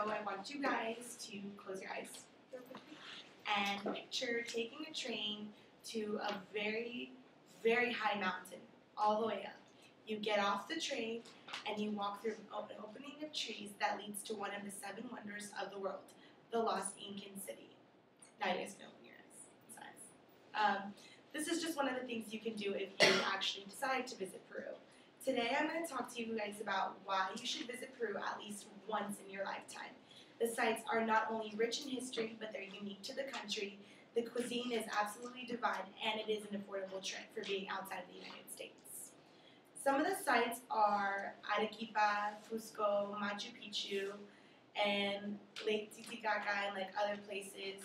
I want you guys to close your eyes real quickly and picture taking a train to a very, very high mountain, all the way up. You get off the train and you walk through an opening of trees that leads to one of the 7 wonders of the world, the Lost Incan City. Now you guys can open your eyes. This is just one of the things you can do if you actually decide to visit Peru. Today I'm going to talk to you guys about why you should visit Peru at least once in your lifetime. The sites are not only rich in history, but they're unique to the country. The cuisine is absolutely divine, and it is an affordable trip for being outside of the United States. Some of the sites are Arequipa, Cusco, Machu Picchu, and Lake Titicaca, and like other places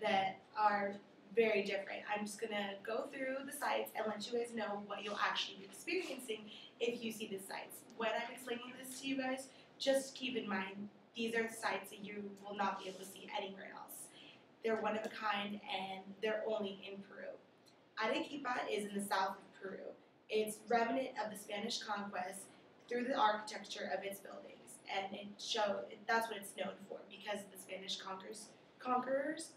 that are very different. I'm just going to go through the sites and let you guys know what you'll actually be experiencing if you see the sites. When I'm explaining this to you guys, just keep in mind these are sites that you will not be able to see anywhere else. They're one of a kind and they're only in Peru. Arequipa is in the south of Peru. It's remnant of the Spanish conquest through the architecture of its buildings, and that's what it's known for because of the Spanish conquerors.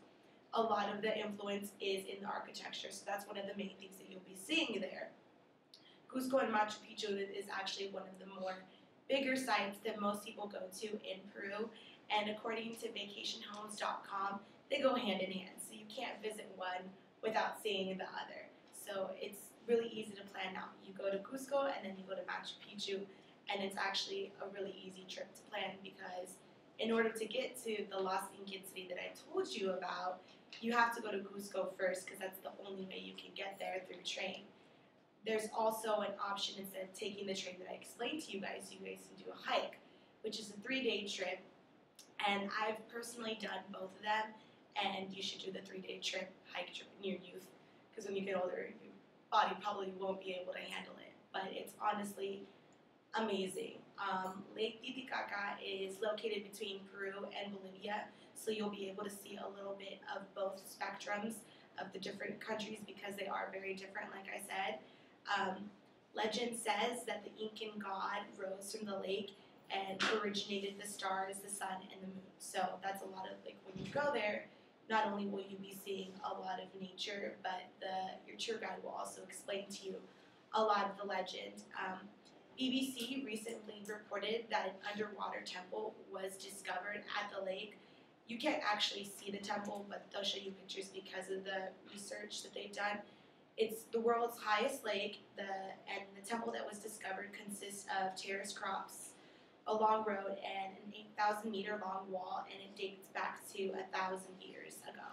A lot of the influence is in the architecture, so that's one of the main things that you'll be seeing there. Cusco and Machu Picchu is actually one of the more bigger sites that most people go to in Peru, and according to vacationhomes.com, they go hand in hand, so you can't visit one without seeing the other. So it's really easy to plan out. You go to Cusco and then you go to Machu Picchu, and it's actually a really easy trip to plan because in order to get to the Lost Incan City that I told you about, you have to go to Cusco first because that's the only way you can get there through train. There's also an option instead of taking the train that I explained to you guys can do a hike, which is a 3-day trip. And I've personally done both of them, and you should do the 3-day hike trip in your youth because when you get older, your body probably won't be able to handle it. But it's honestly amazing. Lake Titicaca is located between Peru and Bolivia, so you'll be able to see a little bit of both spectrums of the different countries because they are very different, like I said. Legend says that the Incan god rose from the lake and originated the stars, the sun, and the moon. So that's a lot of, like, when you go there, not only will you be seeing a lot of nature, but your tour guide will also explain to you a lot of the legend. BBC recently reported that an underwater temple was discovered at the lake. You can't actually see the temple, but they'll show you pictures because of the research that they've done. It's the world's highest lake, and the temple that was discovered consists of terraced crops, a long road, and an 8,000-meter long wall, and it dates back to 1,000 years ago.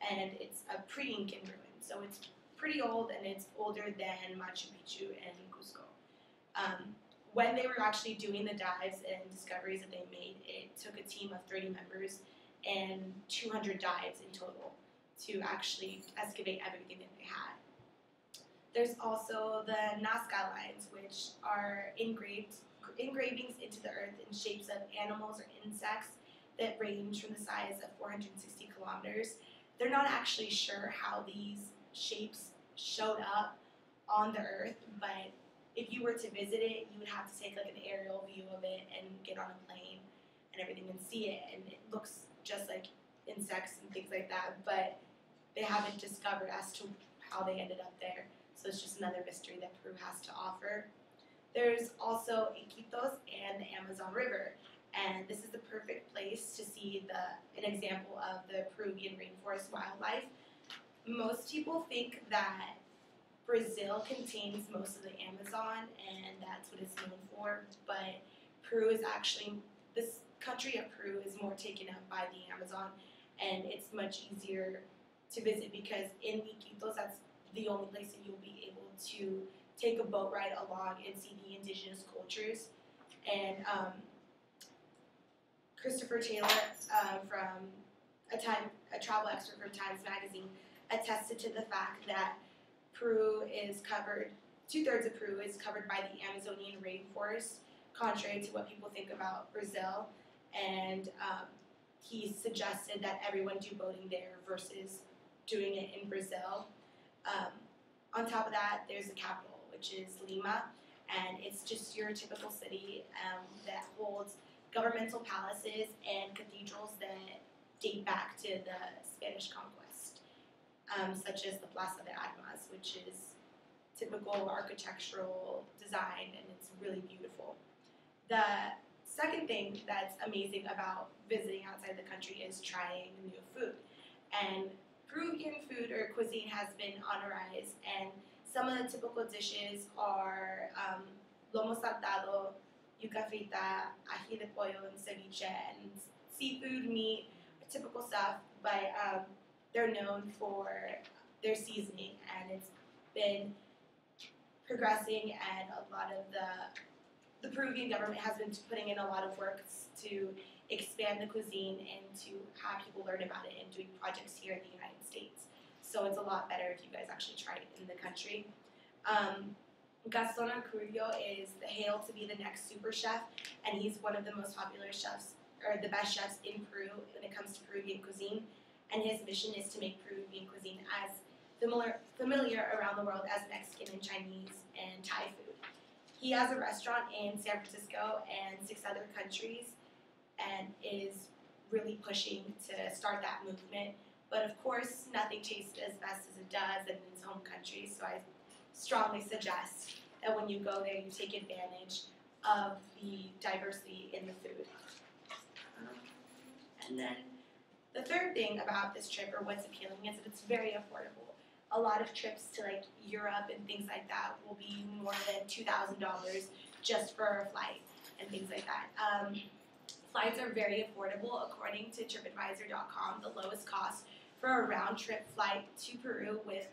And it's a pre-Incan ruin, so it's pretty old, and it's older than Machu Picchu and Cusco. When they were actually doing the dives and discoveries that they made, it took a team of 30 members and 200 dives in total to actually excavate everything that they had. There's also the Nazca lines, which are engravings into the earth in shapes of animals or insects that range from the size of 460 kilometers. They're not actually sure how these shapes showed up on the earth, but if you were to visit it, you would have to take like an aerial view of it and get on a plane and everything and see it, and it looks just like insects and things like that, but they haven't discovered as to how they ended up there. So it's just another mystery that Peru has to offer. There's also Iquitos and the Amazon River, and this is the perfect place to see an example of the Peruvian rainforest wildlife. Most people think that Brazil contains most of the Amazon, and that's what it's known for, but Peru is actually, this country of Peru is more taken up by the Amazon, and it's much easier to visit because in Iquitos, that's the only place that you'll be able to take a boat ride along and see the indigenous cultures. And Christopher Taylor, from a travel expert from Times Magazine, attested to the fact that Peru is covered, 2/3 of Peru is covered by the Amazonian rainforest, contrary to what people think about Brazil. And he suggested that everyone do boating there versus doing it in Brazil. On top of that, there's the capital, which is Lima, and it's just your typical city that holds governmental palaces and cathedrals that date back to the Spanish conquest, such as the Plaza de Armas, which is typical architectural design, and it's really beautiful. The second thing that's amazing about visiting outside the country is trying new food. And Peruvian food or cuisine has been on a rise, and some of the typical dishes are lomo saltado, yuca frita, ají de pollo, and ceviche, and seafood, meat, typical stuff, but they're known for their seasoning, and it's been progressing, and a lot of the Peruvian government has been putting in a lot of work to expand the cuisine and to have people learn about it and doing projects here in the United States. So it's a lot better if you guys actually try it in the country. Gaston Acurio is hailed to be the next super chef, and he's one of the most popular chefs, or the best chefs in Peru when it comes to Peruvian cuisine. And his mission is to make Peruvian cuisine as familiar around the world as Mexican and Chinese and Thai food. He has a restaurant in San Francisco and 6 other countries, and is really pushing to start that movement. But of course, nothing tastes as best as it does in its home country, so I strongly suggest that when you go there, you take advantage of the diversity in the food. And then the third thing about this trip, or what's appealing, is that it's very affordable. A lot of trips to like Europe and things like that will be more than $2,000 just for a flight and things like that. Flights are very affordable. According to TripAdvisor.com, the lowest cost for a round-trip flight to Peru with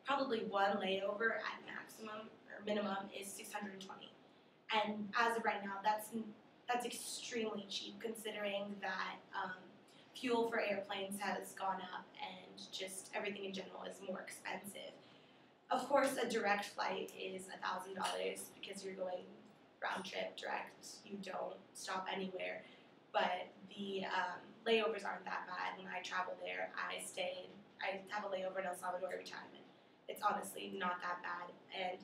probably one layover at maximum or minimum is $620. And as of right now, that's extremely cheap considering that fuel for airplanes has gone up and just everything in general is more expensive. Of course, a direct flight is $1,000 because you're going round trip direct. You don't stop anywhere. But the layovers aren't that bad. When I travel there, I have a layover in El Salvador every time, and it's honestly not that bad. And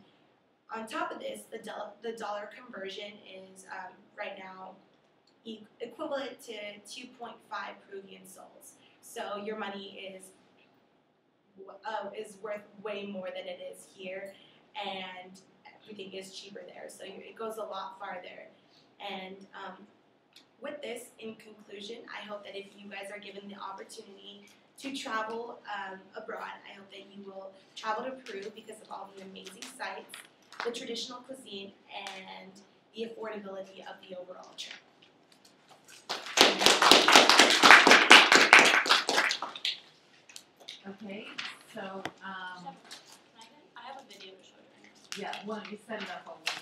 on top of this, the dollar conversion is right now equivalent to 2.5 Peruvian soles. So your money is worth way more than it is here, and everything is cheaper there. So it goes a lot farther. And with this, in conclusion, I hope that if you guys are given the opportunity to travel abroad, I hope that you will travel to Peru because of all the amazing sights, the traditional cuisine, and the affordability of the overall trip. Okay, so I have a video to show you. yeah, well, you set it up already.